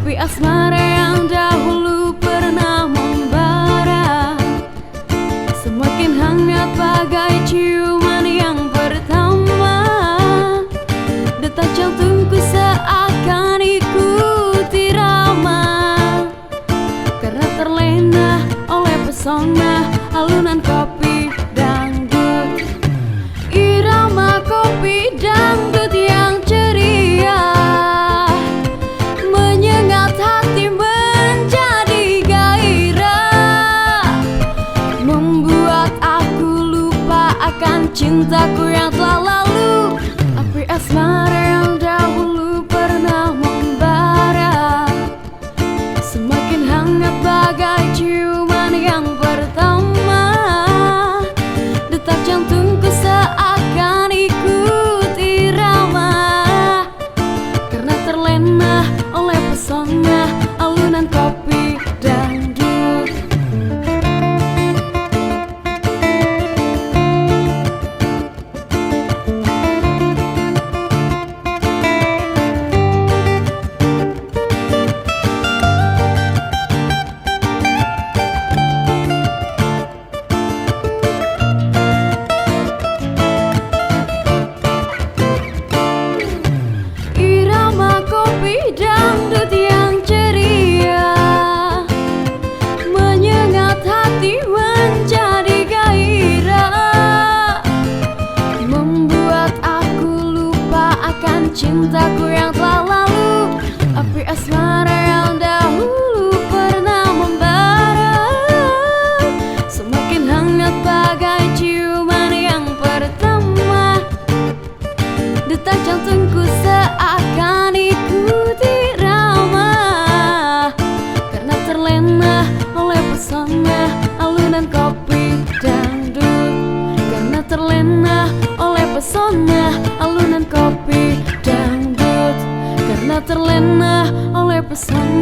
api asmara yang dahulu pernah membara, semakin hangat bagai ciuman yang pertama. Detak jantungku seakan ikuti irama, karena terlena oleh pesona alunan kopi dangdut. Irama kopi dangdut yang ceria menyengat hati menjadi gairah, membuat aku lupa akan cintaku yang telah lalu. Api asmara yang dahulu pernah membara, semakin hangat bagai ciuman yang pertama. Detak jantungku seakan ikut irama, karena terlena oleh pesona alunan kopi dangdut. Kopi dangdut yang ceria menyengat hati menjadi gairah, membuat aku lupa akan cintaku yang telah lalu. Api asmara yang dahulu pernah membara, semakin hangat bagai ciuman yang pertama. Detak jantungku seakan ikuti irama, karena terlena oleh pesona alunan kopi dangdut. Karena terlena oleh pesona alunan kopi dangdut. Karena terlena oleh pesona